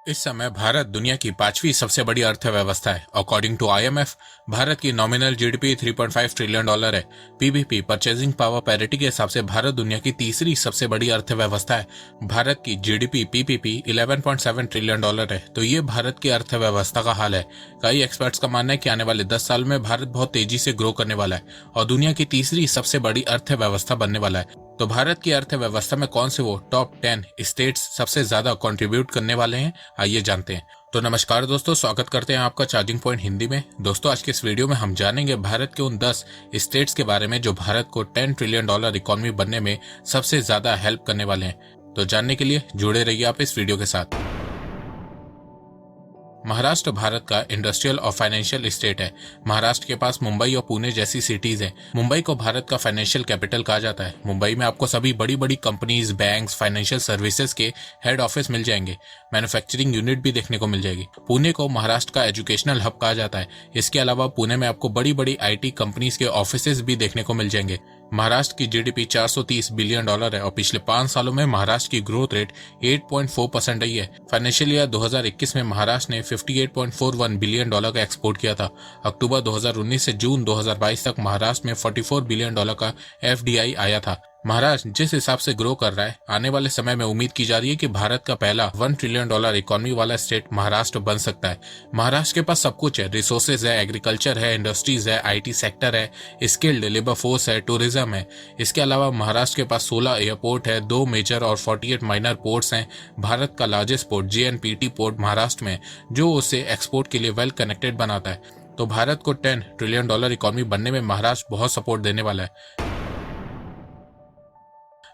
इस समय भारत दुनिया की पांचवी सबसे बड़ी अर्थव्यवस्था है। अकॉर्डिंग टू आईएमएफ, भारत की नॉमिनल जीडीपी $3.5 ट्रिलियन है। पीबीपी परचेजिंग पावर पैरिटी के हिसाब से भारत दुनिया की तीसरी सबसे बड़ी अर्थव्यवस्था है। भारत की जीडीपी पीपीपी $11.7 ट्रिलियन है। तो ये भारत की अर्थव्यवस्था का हाल है। कई एक्सपर्ट्स का मानना है कि आने वाले 10 साल में भारत बहुत तेजी से ग्रो करने वाला है और दुनिया की तीसरी सबसे बड़ी अर्थव्यवस्था बनने वाला है। तो भारत की अर्थव्यवस्था में कौन से वो टॉप 10 स्टेट्स सबसे ज्यादा कंट्रीब्यूट करने वाले हैं, आइए जानते हैं। तो नमस्कार दोस्तों, स्वागत करते हैं आपका चार्जिंग पॉइंट हिंदी में। दोस्तों, आज के इस वीडियो में हम जानेंगे भारत के उन 10 स्टेट्स के बारे में जो भारत को $10 ट्रिलियन इकोनॉमी बनने में सबसे ज्यादा हेल्प करने वाले हैं। तो जानने के लिए जुड़े रहिए आप इस वीडियो के साथ। महाराष्ट्र भारत का इंडस्ट्रियल और फाइनेंशियल स्टेट है। महाराष्ट्र के पास मुंबई और पुणे जैसी सिटीज हैं। मुंबई को भारत का फाइनेंशियल कैपिटल कहा जाता है। मुंबई में आपको सभी बड़ी बड़ी कंपनीज, बैंक्स, फाइनेंशियल सर्विसेज के हेड ऑफिस मिल जाएंगे। मैन्युफैक्चरिंग यूनिट भी देखने को मिल जाएगी। पुणे को महाराष्ट्र का एजुकेशनल हब कहा जाता है। इसके अलावा पुणे में आपको बड़ी बड़ी IT कंपनीज के ऑफिस भी देखने को मिल जाएंगे। महाराष्ट्र की जीडीपी $430 बिलियन है और पिछले 5 सालों में महाराष्ट्र की ग्रोथ रेट 8.4% रही है। फाइनेंशियल ईयर 2021 में महाराष्ट्र ने $58.41 बिलियन का एक्सपोर्ट किया था। अक्टूबर 2019 से जून 2022 तक महाराष्ट्र में $44 बिलियन का FDI आया था। महाराष्ट्र जिस हिसाब से ग्रो कर रहा है, आने वाले समय में उम्मीद की जा रही है कि भारत का पहला $1 ट्रिलियन इकोनॉमी वाला स्टेट महाराष्ट्र बन सकता है। महाराष्ट्र के पास सब कुछ है। रिसोर्सेज है, एग्रीकल्चर है, इंडस्ट्रीज है, IT सेक्टर है, स्किल्ड लेबर फोर्स है, टूरिज्म है। इसके अलावा महाराष्ट्र के पास 16 एयरपोर्ट है, 2 मेजर और 48 माइनर पोर्ट्स हैं। भारत का largest port JNPT port Maharashtra में, जो उसे एक्सपोर्ट के लिए वेल कनेक्टेड बनाता है। तो भारत को $10 ट्रिलियन इकोनॉमी बनने में महाराष्ट्र बहुत सपोर्ट देने वाला है।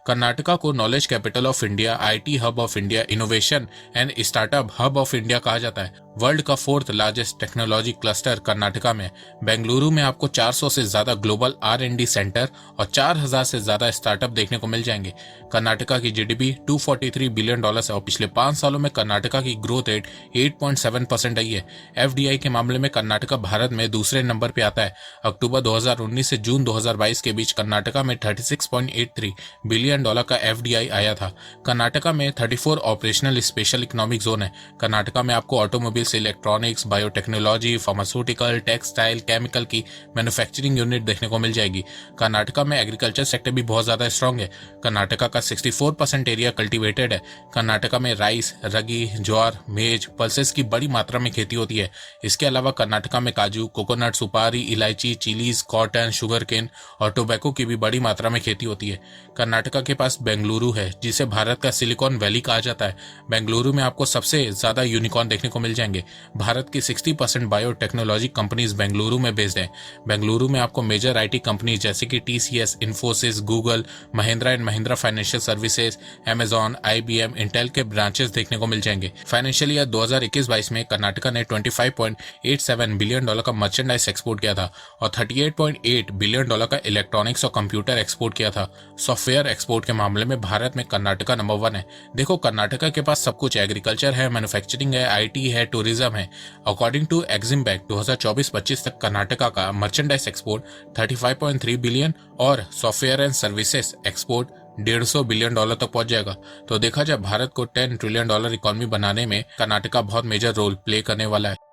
कर्नाटका को knowledge capital of India, IT hub of India, innovation and startup hub of India कहा जाता है। वर्ल्ड का 4th largest technology cluster Karnataka में। बेंगलुरु में आपको 400 से ज्यादा ग्लोबल R&D सेंटर और 4000 से ज्यादा स्टार्टअप देखने को मिल जाएंगे। कर्नाटका की जीडीपी $243 बिलियन है और पिछले 5 सालों में कर्नाटका की ग्रोथ रेट 8.7% रही है। FDI के मामले में कर्नाटका भारत में दूसरे नंबर पे आता है। अक्टूबर 2019 से जून 2022 के बीच कर्नाटका में $36.83 बिलियन का FDI आया था। कर्नाटका में 34 ऑपरेशनल स्पेशल इकोनॉमिक जोन है। कर्नाटका में आपको automobiles, electronics, biotechnology, pharmaceutical, textile, chemical की मैन्युफैक्चरिंग यूनिट देखने को मिल जाएगी। कर्नाटका में एग्रीकल्चर सेक्टर भी बहुत ज्यादा स्ट्रांग है। कर्नाटका का 64% एरिया कल्टीवेटेड है। कर्नाटका में राइस, रगी, ज्वार, मेज, पल्सेस की बड़ी मात्रा में खेती होती है। इसके अलावा कर्नाटका में काजू, कोकोनट, सुपारी, इलायची, चिलीज, कॉटन, शुगर केन और टोबैको की भी बड़ी मात्रा में खेती होती है। कर्नाटका के पास बेंगलुरु है, जिसे भारत का सिलिकॉन वैली कहा जाता है। बेंगलुरु में आपको सबसे ज्यादा यूनिकॉर्न देखने को मिल जाएंगे। भारत की 60% बायोटेक्नोलॉजी कंपनीज बेंगलुरु में बेस्ड हैं। बेंगलुरु में आपको मेजर IT कंपनीज जैसे कि TCS, Infosys, Google, Mahindra and Mahindra financial services, Amazon, IBM, Intel के ब्रांचेस देखने को मिल जाएंगे। फाइनेंशियल ईयर 2021-22 में कर्नाटका ने $25.87 बिलियन का मर्चेंडाइज एक्सपोर्ट किया था और $38.8 बिलियन का इलेक्ट्रॉनिक्स और कंप्यूटर एक्सपोर्ट किया था। सॉफ्टवेयर एक्सपोर्ट के मामले में भारत में कर्नाटका नंबर 1 है। देखो, कर्नाटका के पास सब कुछ है। एग्रीकल्चर है, मैन्युफैक्चरिंग है, IT है, टूरिज्म है। अकॉर्डिंग टू एक्जिम बैंक 2024-25 तक कर्नाटका का मर्चेंडाइज एक्सपोर्ट 35.3 बिलियन और software and services export $150 billion तक पहुंच जाएगा। तो देखा जाए, भारत को $10 ट्रिलियन इकोनॉमी बनाने में कर्नाटका बहुत मेजर रोल प्ले करने वाला है।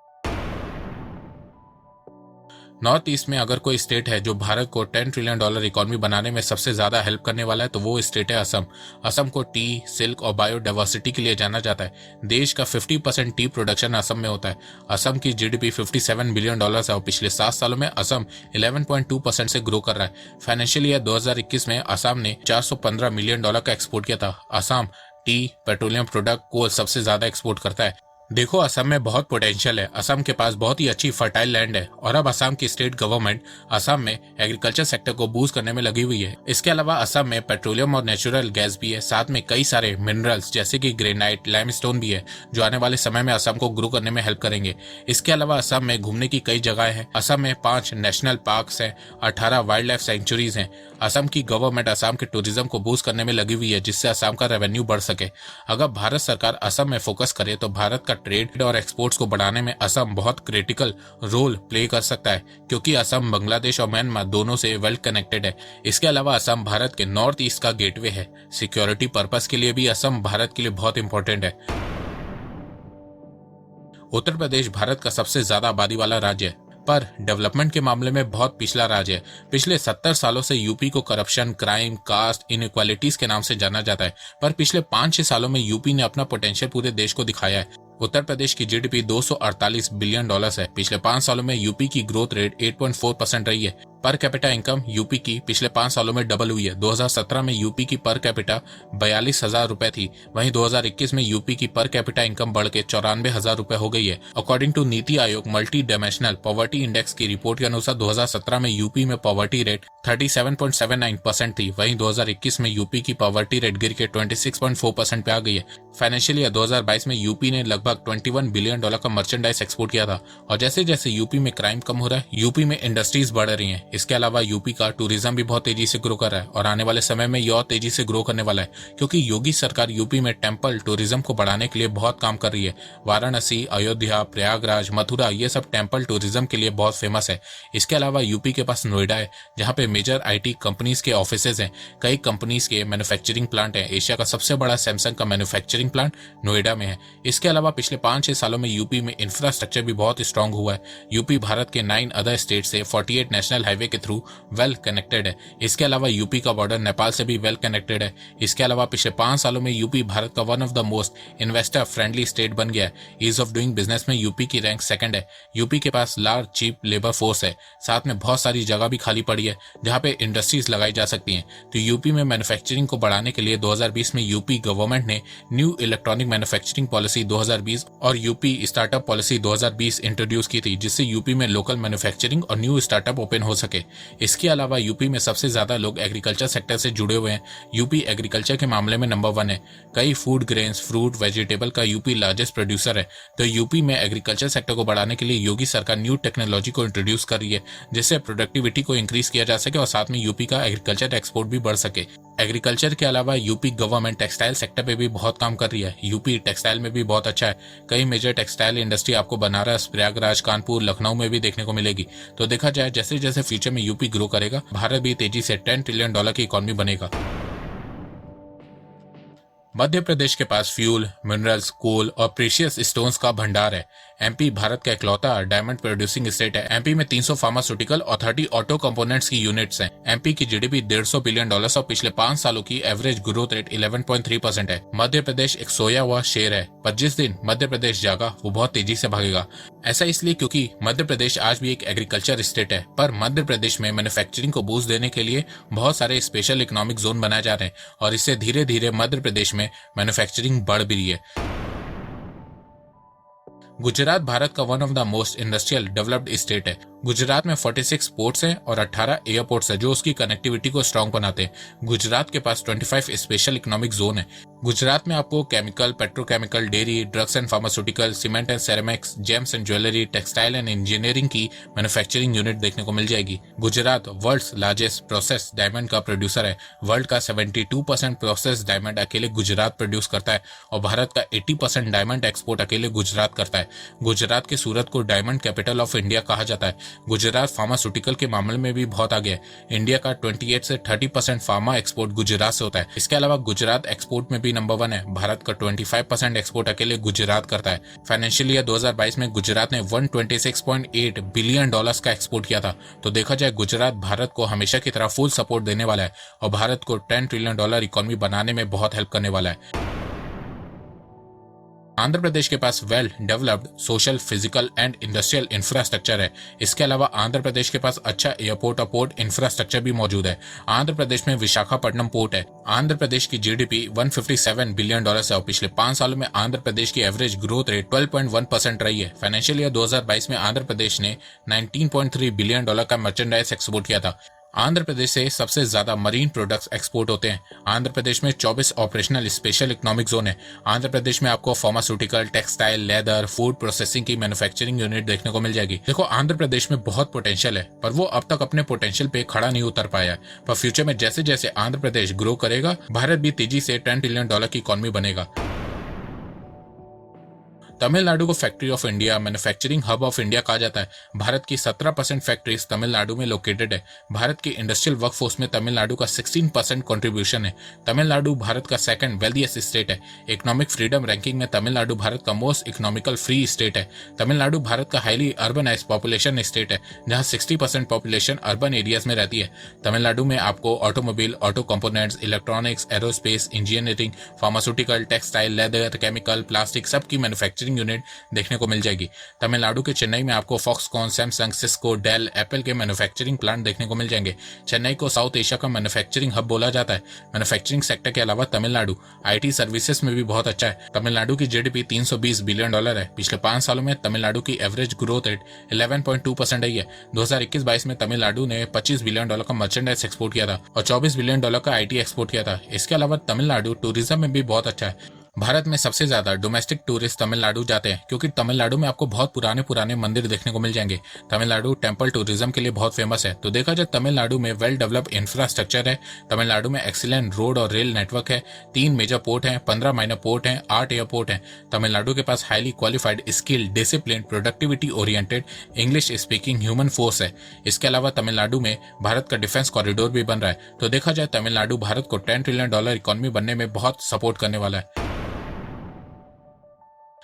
नॉर्थ ईस्ट में अगर कोई स्टेट है जो भारत को $10 ट्रिलियन इकोनॉमी बनाने में सबसे ज्यादा हेल्प करने वाला है, तो वो स्टेट है असम। असम को टी, सिल्क और बायोडाइवर्सिटी के लिए जाना जाता है। देश का 50% टी प्रोडक्शन असम में होता है। असम की जीडीपी $57 बिलियन है और पिछले 7 सालों में असम 11.2% से ग्रो कर रहा है। फाइनेंशियल ईयर 2021 में असम ने $415 मिलियन का एक्सपोर्ट किया था। असम टी, पेट्रोलियम प्रोडक्ट को सबसे ज्यादा एक्सपोर्ट करता है। देखो, असम में बहुत पोटेंशियल है। असम के पास बहुत ही अच्छी फर्टाइल लैंड है और अब असम की स्टेट गवर्नमेंट असम में एग्रीकल्चर सेक्टर को बूस्ट करने में लगी हुई है। इसके अलावा असम में पेट्रोलियम और नेचुरल गैस भी है। साथ में कई सारे मिनरल्स जैसे कि ग्रेनाइट, लाइमस्टोन भी है, जो आने वाले समय में असम को ग्रो करने में हेल्प करेंगे। इसके अलावा असम में घूमने की कई जगह हैं। असम में 5 नेशनल पार्क्स हैं, 18 वाइल्ड लाइफ सेंचुरीज हैं। असम की गवर्नमेंट असम के टूरिज्म को बूस्ट करने में लगी हुई है, जिससे असम का रेवेन्यू बढ़ सके। अगर भारत सरकार असम में फोकस करे तो भारत का ट्रेड और एक्सपोर्ट्स को बढ़ाने में असम बहुत क्रिटिकल रोल प्ले कर सकता है, क्योंकि असम बांग्लादेश और म्यांमार दोनों से वेल कनेक्टेड है। इसके अलावा असम भारत के नॉर्थ ईस्ट का गेटवे है। सिक्योरिटी पर्पस के लिए भी असम भारत के लिए बहुत इंपॉर्टेंट है। 2023 में 20 लाख से ज्यादा लोग भारत में रहते हैं। उत्तर प्रदेश भारत का सबसे ज्यादा आबादी वाला राज्य है, पर डेवलपमेंट के मामले में बहुत पिछला राज्य है। पिछले 70 सालों से यूपी को करप्शन, क्राइम, कास्ट, इनइक्वालिटीज के नाम से जाना जाता है, पर पिछले 5-6 सालों में यूपी ने अपना पोटेंशियल पूरे देश को दिखाया है। उत्तर प्रदेश की जीडीपी $248 बिलियन है। पिछले 5 सालों में यूपी की ग्रोथ रेट 8.4% रही है। पर कैपिटा इनकम यूपी की पिछले 5 सालों में डबल हुई है। 2017 में यूपी की पर कैपिटा 42,000 रुपए थी, वहीं 2021 में यूपी की पर कैपिटा इनकम बढ़ के 94,000 रुपए हो गई है। According to NITI Aayog multi dimensional poverty index की रिपोर्ट के अनुसार 2017 में यूपी में पॉवर्टी रेट 37.79% थी, वहीं 2021 में यूपी की पॉवर्टी रेट गिर के 26.4% पे आ गई है। फाइनेंशियल ईयर 2022 में यूपी ने लगभग $21 बिलियन का मर्चेंडाइज एक्सपोर्ट किया था। और जैसे जैसे यूपी में क्राइम कम हो रहा है, यूपी में इंडस्ट्रीज बढ़ रही हैं। इसके अलावा यूपी का टूरिज्म भी बहुत तेजी से ग्रो कर रहा है और आने वाले समय में यह और तेजी से ग्रो करने वाला है, क्योंकि योगी सरकार यूपी में टेम्पल टूरिज्म को बढ़ाने के लिए बहुत काम कर रही है। वाराणसी, अयोध्या, प्रयागराज, मथुरा, ये सब टेम्पल टूरिज्म के लिए बहुत फेमस है। इसके अलावा यूपी के पास नोएडा है, जहाँ पे मेजर IT कंपनीज के ऑफिसेज हैं। कई कंपनीज के मैन्युफैक्चरिंग प्लांट है। एशिया का सबसे बड़ा सैमसंग का मैन्युफैक्चरिंग प्लांट नोएडा में है। इसके अलावा पिछले 5-6 सालों में यूपी में इंफ्रास्ट्रक्चर भी बहुत स्ट्रांग हुआ है। यूपी भारत के 9 अदर स्टेट से 48 नेशनल हाईवे के थ्रू वेल कनेक्टेड है। इसके अलावा यूपी का बॉर्डर नेपाल से भी वेल कनेक्टेड है। इसके अलावा पिछले 5 सालों में यूपी भारत का one of the most investor friendly state बन गया है। ईज ऑफ डूइंग बिजनेस में यूपी की रैंक 2nd है। यूपी के पास लार्ज चीप लेबर फोर्स है, साथ में बहुत सारी जगह भी खाली पड़ी है जहाँ पे इंडस्ट्रीज लगाई जा सकती हैं। तो यूपी में मैन्युफैक्चरिंग को बढ़ाने के लिए 2020 में यूपी गवर्नमेंट ने न्यू इलेक्ट्रॉनिक मैन्युफैक्चरिंग पॉलिसी 2020 और यूपी स्टार्टअप पॉलिसी 2020 इंट्रोड्यूस की थी, जिससे यूपी में लोकल मैन्युफैक्चरिंग और न्यू स्टार्टअप ओपन हो सके। इसके अलावा यूपी में सबसे ज्यादा लोग एग्रीकल्चर सेक्टर से जुड़े हुए हैं। यूपी एग्रीकल्चर के मामले में नंबर 1 है। कई फूड ग्रेन्स, फ्रूट, वेजिटेबल का यूपी लार्जेस्ट प्रोड्यूसर है। तो यूपी में एग्रीकल्चर सेक्टर को बढ़ाने के लिए योगी सरकार न्यू टेक्नोलॉजी को इंट्रोड्यूस कर रही है, जिससे प्रोडक्टिविटी को इंक्रीज किया जा सके और साथ में यूपी का एग्रीकल्चर एक्सपोर्ट भी बढ़ सके। एग्रीकल्चर के अलावा यूपी गवर्नमेंट टेक्सटाइल सेक्टर पे भी बहुत काम कर रही है। यूपी टेक्सटाइल में भी बहुत अच्छा है। कई मेजर टेक्सटाइल इंडस्ट्री आपको बनारस, प्रयागराज, कानपुर, लखनऊ में भी देखने को मिलेगी। तो देखा जाए जैसे जैसे फ्यूचर में यूपी ग्रो करेगा, भारत भी तेजी से $10 ट्रिलियन की इकोनॉमी बनेगा। मध्य प्रदेश के पास फ्यूल, मिनरल्स, कोल और प्रीशियस स्टोन्स का भंडार है। एमपी भारत का इकलौता डायमंड प्रोड्यूसिंग स्टेट है। एमपी में 300 फार्मास्यूटिकल और 30 ऑटो कंपोनेंट्स की यूनिट्स हैं। एमपी की जीडीपी $150 बिलियन और पिछले 5 सालों की एवरेज ग्रोथ रेट 11.3% है। मध्य प्रदेश एक सोया हुआ शेर है, पर जिस दिन मध्य प्रदेश जागा वो बहुत तेजी से भागेगा। ऐसा इसलिए क्योंकि मध्य प्रदेश आज भी एक एग्रीकल्चर स्टेट है, पर मध्य प्रदेश में मैन्युफैक्चरिंग को बूस्ट देने के लिए बहुत सारे स्पेशल इकोनॉमिक जोन बनाए जा रहे हैं और इससे धीरे धीरे मध्य प्रदेश में मैन्युफैक्चरिंग बढ़ भी रही है। गुजरात भारत का one of the most industrial developed state है। गुजरात में 46 पोर्ट्स हैं और 18 एयरपोर्ट्स हैं जो उसकी कनेक्टिविटी को स्ट्रांग बनाते हैं। गुजरात के पास 25 स्पेशल इकोनॉमिक जोन है। गुजरात में आपको chemical, petrochemical, dairy, drugs and pharmaceutical, cement and ceramics, gems and jewellery, textile and engineering की मैन्युफैक्चरिंग यूनिट देखने को मिल जाएगी। Gujarat world's largest process diamond का प्रोड्यूसर है। वर्ल्ड का 72% प्रोसेस डायमंड अकेले गुजरात प्रोड्यूस करता है और भारत का 80% डायमंड एक्सपोर्ट अकेले गुजरात करता है। गुजरात के सूरत को डायमंड कैपिटल ऑफ इंडिया कहा जाता है। गुजरात फार्मास्यूटिकल के मामले में भी बहुत आगे है। इंडिया का 28 से 30% फार्मा एक्सपोर्ट गुजरात से होता है। इसके अलावा गुजरात एक्सपोर्ट में भी नंबर 1 है। भारत का 25% एक्सपोर्ट अकेले गुजरात करता है। फाइनेंशियल ईयर 2022 में गुजरात ने $126.8 बिलियन का एक्सपोर्ट किया था। तो देखा जाए गुजरात भारत को हमेशा की तरह फुल सपोर्ट देने वाला है और भारत को $10 ट्रिलियन इकोनॉमी बनाने में बहुत हेल्प करने वाला है। आंध्र प्रदेश के पास well developed social, physical and industrial infrastructure है। इसके अलावा आंध्र प्रदेश के पास अच्छा एयरपोर्ट और पोर्ट इंफ्रास्ट्रक्चर भी मौजूद है। आंध्र प्रदेश में विशाखापट्टनम पोर्ट है। आंध्र प्रदेश की जीडीपी $157 बिलियन है और पिछले 5 सालों में आंध्र प्रदेश की एवरेज ग्रोथ रेट 12.1% रही है। फाइनेंशियल ईयर 2022 में आंध्र प्रदेश ने $19.3 बिलियन का मर्चेंडाइज एक्सपोर्ट किया था। आंध्र प्रदेश से सबसे ज्यादा मरीन प्रोडक्ट्स एक्सपोर्ट होते हैं। आंध्र प्रदेश में 24 ऑपरेशनल स्पेशल इकोनॉमिक जोन है। आंध्र प्रदेश में आपको pharmaceutical, textile, leather, food processing की मैन्युफैक्चरिंग यूनिट देखने को मिल जाएगी। देखो, आंध्र प्रदेश में बहुत पोटेंशियल है, पर वो अब तक अपने पोटेंशियल पे खड़ा नहीं उतर पाया है। पर फ्यूचर में जैसे जैसे आंध्र प्रदेश ग्रो करेगा, भारत भी तेजी से $10 ट्रिलियन की इकोनॉमी बनेगा। तमिलनाडु को factory of India, manufacturing hub of India कहा जाता है। भारत की 17% फैक्ट्रीज तमिलनाडु में लोकेटेड है। भारत की इंडस्ट्रियल वर्कफोर्स में तमिलनाडु का 16% कंट्रीब्यूशन है। तमिलनाडु भारत का सेकंड वेल्दीएस्ट स्टेट है। इकोनॉमिक फ्रीडम रैंकिंग में तमिलनाडु भारत का मोस्ट इकोनॉमिकल फ्री स्टेट है। तमिलनाडु भारत का हाईली अर्बनाइज्ड पॉपुलेशन स्टेट है, जहां 60% पॉपुलेशन अर्बन एरियाज में रहती है। तमिलनाडु में आपको automobile, auto components, electronics, aerospace, engineering, pharmaceutical, textile, leather, chemical, plastic सबकी मैन्युफैक्चरिंग यूनिट देखने को मिल जाएगी। तमिलनाडु के चेन्नई में आपको Foxconn, Samsung, Cisco, Dell, Apple के मैन्युफैक्चरिंग प्लांट देखने को मिल जाएंगे। चेन्नई को साउथ एशिया का मैन्युफैक्चरिंग हब बोला जाता है। मैन्युफैक्चरिंग सेक्टर के अलावा तमिलनाडु आईटी सर्विसेज में भी बहुत अच्छा है। तमिलनाडु की जीडीपी $320 बिलियन है। पिछले 5 सालों में तमिलनाडु की एवरेज ग्रोथ रेट 11.2% रही है। 2021-22 में तमिलनाडु ने $25 बिलियन का मर्चेंडाइज एक्सपोर्ट किया था और $24 बिलियन का आईटी एक्सपोर्ट किया था। इसके अलावा तमिलनाडु टूरिज्म में भी बहुत अच्छा है। भारत में सबसे ज्यादा डोमेस्टिक टूरिस्ट तमिलनाडु जाते हैं, क्योंकि तमिलनाडु में आपको बहुत पुराने पुराने मंदिर देखने को मिल जाएंगे। तमिलनाडु टेम्पल टूरिज्म के लिए बहुत फेमस है। तो देखा जाए तमिलनाडु में वेल डेवलप्ड इंफ्रास्ट्रक्चर है। तमिलनाडु में एक्सीलेंट रोड और रेल नेटवर्क है। 3 मेजर पोर्ट हैं, 15 माइनर पोर्ट हैं, 8 एयरपोर्ट हैं। तमिलनाडु के पास highly qualified, skilled, discipline, productivity oriented, English speaking human force है। इसके अलावा तमिलनाडु में भारत का डिफेंस कॉरिडोर भी बन रहा है। तो देखा जाए तमिलनाडु भारत को $10 ट्रिलियन इकोनॉमी बनने में बहुत सपोर्ट करने वाला है।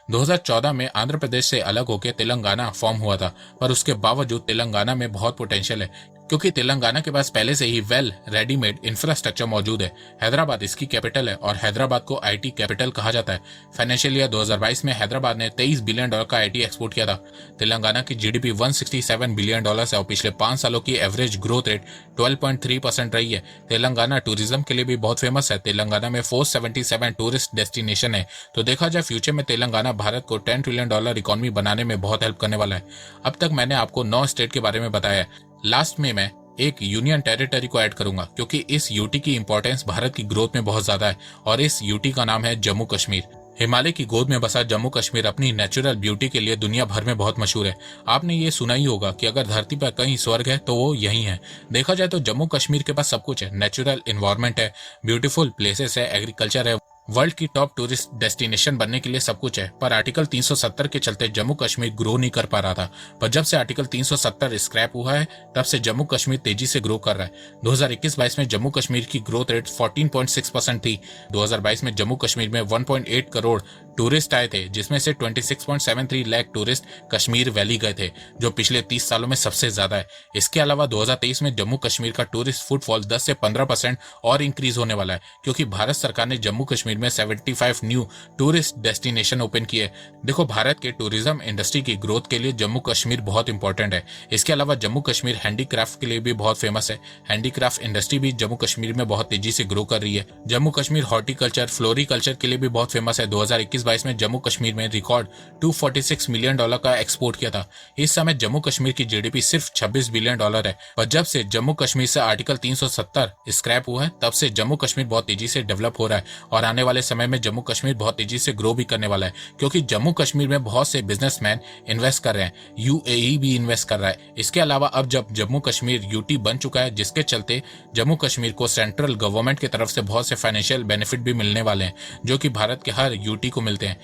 2014 में आंध्र प्रदेश से अलग होकर तेलंगाना फॉर्म हुआ था, पर उसके बावजूद तेलंगाना में बहुत पोटेंशियल है, क्योंकि तेलंगाना के पास पहले से ही वेल रेडीमेड इंफ्रास्ट्रक्चर मौजूद है। हैदराबाद इसकी कैपिटल है और हैदराबाद को आईटी कैपिटल कहा जाता है। फाइनेंशियल ईयर 2022 में हैदराबाद ने $23 बिलियन का आईटी एक्सपोर्ट किया था। तेलंगाना की जीडीपी $167 बिलियन है और पिछले 5 सालों की एवरेज ग्रोथ रेट 12.3% रही है। तेलंगाना टूरिज्म के लिए भी बहुत फेमस है। तेलंगाना में 477 टूरिस्ट डेस्टिनेशन है। तो देखा जाए फ्यूचर में तेलंगाना भारत को $10 ट्रिलियन इकोनॉमी बनाने में बहुत हेल्प करने वाला है। अब तक मैंने आपको 9 स्टेट के बारे में बताया है। लास्ट में मैं एक यूनियन टेरिटरी को ऐड करूंगा, क्योंकि इस यूटी की इंपॉर्टेंस भारत की ग्रोथ में बहुत ज्यादा है, और इस यूटी का नाम है जम्मू कश्मीर। हिमालय की गोद में बसा जम्मू कश्मीर अपनी नेचुरल ब्यूटी के लिए दुनिया भर में बहुत मशहूर है। आपने ये सुना ही होगा कि अगर धरती पर कहीं स्वर्ग है तो वो यही है। देखा जाए तो जम्मू कश्मीर के पास सब कुछ है। नेचुरल एनवायरनमेंट है, ब्यूटीफुल प्लेसेस है, एग्रीकल्चर है, वर्ल्ड की टॉप टूरिस्ट डेस्टिनेशन बनने के लिए सब कुछ है। पर आर्टिकल 370 के चलते जम्मू कश्मीर ग्रो नहीं कर पा रहा था। पर जब से आर्टिकल 370 स्क्रैप हुआ है, तब से जम्मू कश्मीर तेजी से ग्रो कर रहा है। 2021-22 में जम्मू कश्मीर की ग्रोथ रेट 14.6% थी। 2022 में जम्मू कश्मीर में 1.8 करोड़ टूरिस्ट आए थे, जिसमें से 26.73 लाख टूरिस्ट कश्मीर वैली गए थे, जो पिछले 30 सालों में सबसे ज्यादा है। इसके अलावा 2023 में जम्मू कश्मीर का टूरिस्ट फुटफॉल 10 से 15% और इंक्रीज होने वाला है, क्योंकि भारत सरकार ने जम्मू कश्मीर में 75 न्यू टूरिस्ट डेस्टिनेशन ओपन किए। देखो, भारत के टूरिज्म इंडस्ट्री की ग्रोथ के लिए जम्मू कश्मीर बहुत इंपॉर्टेंट है। इसके अलावा जम्मू कश्मीर हैंडीक्राफ्ट के लिए भी बहुत फेमस है। हैंडीक्राफ्ट इंडस्ट्री भी जम्मू कश्मीर में बहुत तेजी से ग्रो कर रही है। जम्मू कश्मीर हॉर्टिकल्चर, फ्लोरिकल्चर के लिए भी बहुत फेमस है। 2021-22 में जम्मू कश्मीर में रिकॉर्ड $246 मिलियन का एक्सपोर्ट किया था। इस समय जम्मू कश्मीर की जीडीपी सिर्फ $26 बिलियन है। पर जब से जम्मू कश्मीर से आर्टिकल 370 स्क्रैप हुआ है, तब से जम्मू कश्मीर बहुत तेजी से डेवलप हो रहा है, और आने वाले समय में जम्मू कश्मीर बहुत तेजी से ग्रो भी करने वाला है, क्योंकि जम्मू कश्मीर में बहुत से बिजनेसमैन इन्वेस्ट कर रहे हैं। यूएई भी इन्वेस्ट कर रहा है। इसके अलावा अब जब जम्मू कश्मीर यूटी बन चुका है, जिसके चलते जम्मू कश्मीर को सेंट्रल गवर्नमेंट की तरफ से बहुत से फाइनेंशियल बेनिफिट भी मिलने वाले हैं, जो कि भारत के हर यूटी को मिलते हैं।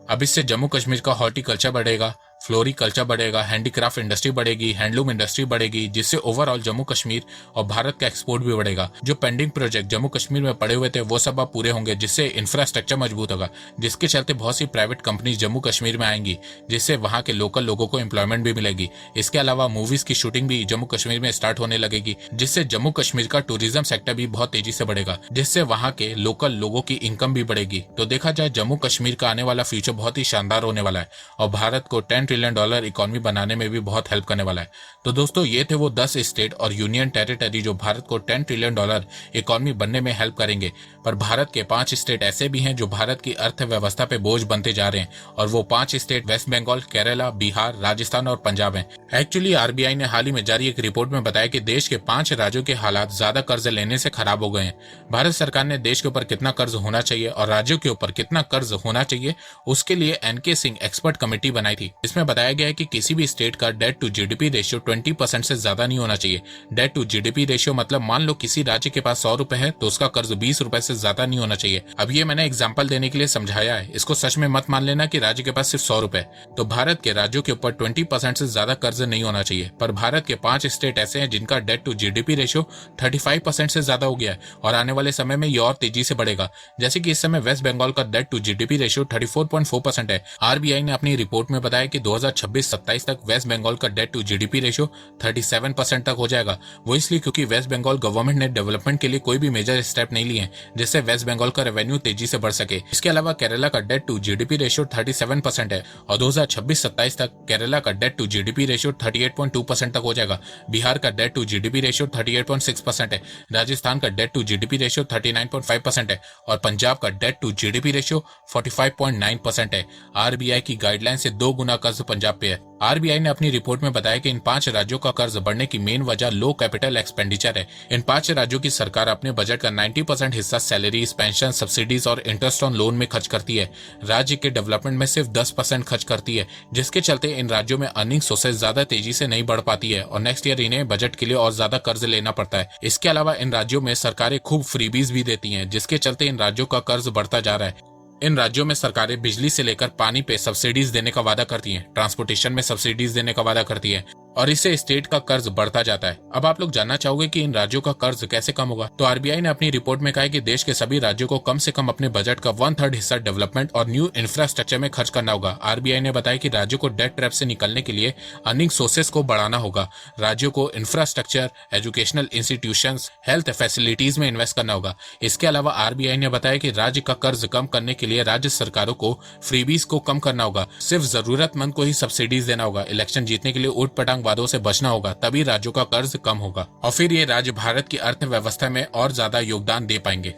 अब इससे जम्मू कश्मीर का हॉर्टिकल्चर बढ़ेगा, फ्लोरिकल्चर बढ़ेगा, हैंडीक्राफ्ट इंडस्ट्री बढ़ेगी, हैंडलूम इंडस्ट्री बढ़ेगी, जिससे ओवरऑल जम्मू कश्मीर और भारत का एक्सपोर्ट भी बढ़ेगा। जो पेंडिंग प्रोजेक्ट जम्मू कश्मीर में पड़े हुए थे, वो सब अब पूरे होंगे, जिससे इंफ्रास्ट्रक्चर मजबूत होगा, जिसके चलते बहुत सी प्राइवेट कंपनीज जम्मू कश्मीर में आएंगी, जिससे वहां के लोकल लोगों को एम्प्लॉयमेंट भी मिलेगी। इसके अलावा मूवीज की शूटिंग भी जम्मू कश्मीर में स्टार्ट होने लगेगी, जिससे जम्मू कश्मीर का टूरिज्म सेक्टर भी बहुत तेजी से बढ़ेगा, जिससे वहां के लोकल लोगों की इनकम भी बढ़ेगी। तो देखा जाए जम्मू कश्मीर का आने वाला फ्यूचर बहुत ही शानदार होने वाला है, और भारत को $10 ट्रिलियन इकोनॉमी बनाने में भी बहुत हेल्प करने वाला है। तो दोस्तों, ये थे वो 10 स्टेट और यूनियन टेरिटरी जो भारत को $10 ट्रिलियन इकोनॉमी बनने में हेल्प करेंगे। पर भारत के 5 स्टेट ऐसे भी हैं जो भारत की अर्थव्यवस्था पे बोझ बनते जा रहे हैं, और वो 5 स्टेट वेस्ट बंगाल, केरला, बिहार, राजस्थान और पंजाब हैं। एक्चुअली आरबीआई ने हाल ही में जारी एक रिपोर्ट में बताया कि देश के 5 राज्यों के हालात ज्यादा कर्ज लेने से खराब हो गए हैं। भारत सरकार ने देश के ऊपर कितना कर्ज होना चाहिए और राज्यों के ऊपर कितना कर्ज होना चाहिए, उसके लिए एनके सिंह एक्सपर्ट कमेटी बनाई थी। इसमें जिसमें बताया गया है कि किसी भी स्टेट का डेट टू जीडीपी रेशियो 20% से ज्यादा नहीं होना चाहिए। डेट टू जीडीपी रेशियो मतलब मान लो किसी राज्य के पास 100 रुपए है तो उसका कर्ज 20 रुपए से ज्यादा नहीं होना चाहिए। अब ये मैंने एग्जाम्पल देने के लिए समझाया है, इसको सच में मत मान लेना कि राज्य के पास सिर्फ 100 रुपए। तो भारत के राज्यों के ऊपर 20% से ज्यादा कर्ज नहीं होना चाहिए, पर भारत के 5 स्टेट ऐसे हैं जिनका डेट टू जीडीपी रेशियो 35% से ज्यादा हो गया है और आने वाले समय में ये और तेजी से बढ़ेगा। जैसे कि इस समय वेस्ट बंगाल का डेट टू जीडीपी रेशियो 34.4% है। आरबीआई ने अपनी रिपोर्ट में बताया कि 2026-27 तक वेस्ट बंगाल का डेट टू जीडीपी रेशियो 37% तक हो जाएगा। वो इसलिए क्योंकि वेस्ट बंगाल गवर्नमेंट ने डेवलपमेंट के लिए कोई भी मेजर स्टेप नहीं लिए जिससे वेस्ट बंगाल का रेवेन्यू तेजी से बढ़ सके। इसके अलावा केरला का डेट टू जीडीपी रेशियो 37% है और 2026-27 तक केरला का डेट टू जीडीपी रेशियो 38.2% तक हो जाएगा। बिहार का डेट टू जीडीपी रेशियो 38.6% है। राजस्थान का डेट टू जीडीपी रेशियो 39.5% है और पंजाब का डेट टू जीडीपी रेशियो 45.9% है। आरबीआई की गाइडलाइन से 2 गुना कर्ज पंजाब पे है। आरबीआई ने अपनी रिपोर्ट में बताया कि इन 5 राज्यों का कर्ज बढ़ने की मेन वजह लो कैपिटल एक्सपेंडिचर है। इन 5 राज्यों की सरकार अपने बजट का 90% हिस्सा सैलरीज, पेंशन, सब्सिडीज और इंटरेस्ट ऑन लोन में खर्च करती है। राज्य के डेवलपमेंट में सिर्फ 10% खर्च करती है, जिसके चलते इन राज्यों में अर्निंग सोर्सेज ज्यादा तेजी से नहीं बढ़ पाती है और नेक्स्ट ईयर इन्हें बजट के लिए और ज्यादा कर्ज लेना पड़ता है। इसके अलावा इन राज्यों में सरकारें खूब फ्रीबीज भी देती हैं, जिसके चलते इन राज्यों का कर्ज बढ़ता जा रहा है। इन राज्यों में सरकारें बिजली से लेकर पानी पे सब्सिडीज देने का वादा करती हैं, ट्रांसपोर्टेशन में सब्सिडीज देने का वादा करती हैं और इससे स्टेट का कर्ज बढ़ता जाता है। अब आप लोग जानना चाहोगे कि इन राज्यों का कर्ज कैसे कम होगा, तो आरबीआई ने अपनी रिपोर्ट में कहा है कि देश के सभी राज्यों को कम से कम अपने बजट का 1/3 हिस्सा डेवलपमेंट और न्यू इंफ्रास्ट्रक्चर में खर्च करना होगा। आरबीआई ने बताया कि राज्यों को डेट ट्रैप से निकलने के लिए अर्निंग सोर्सेस को बढ़ाना होगा। राज्यों को infrastructure, educational institutions, health facilities में इन्वेस्ट करना होगा। इसके अलावा आरबीआई ने बताया कि राज्य का कर्ज कम करने के लिए राज्य सरकारों को फ्रीबीज को कम करना होगा, सिर्फ जरूरतमंद को ही सब्सिडीज देना होगा। इलेक्शन जीतने के लिए ऊट पटांग वादों से बचना होगा, तभी राज्यों का कर्ज कम होगा और फिर ये राज्य भारत की अर्थव्यवस्था में और ज्यादा योगदान दे पाएंगे।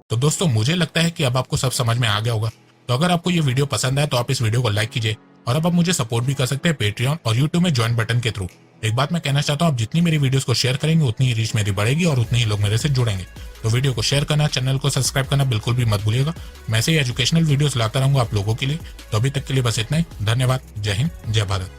तो दोस्तों, मुझे लगता है कि अब आपको सब समझ में आ गया होगा। तो अगर आपको ये वीडियो पसंद आए तो आप इस वीडियो को लाइक कीजिए और अब आप मुझे सपोर्ट भी कर सकते हैं पेट्रियन और यूट्यूब में ज्वाइन बटन के थ्रू। एक बात मैं कहना चाहता हूँ, आप जितनी मेरी वीडियोस को शेयर करेंगे उतनी ही रीच मेरी बढ़ेगी और उतने ही लोग मेरे से जुड़ेंगे। तो वीडियो को शेयर करना, चैनल को सब्सक्राइब करना बिल्कुल भी मत भूलिएगा। मैं ऐसे ही एजुकेशनल वीडियोस लाता रहूंगा आप लोगों के लिए। तो अभी तक के लिए बस इतना ही। धन्यवाद। जय हिंद, जय भारत।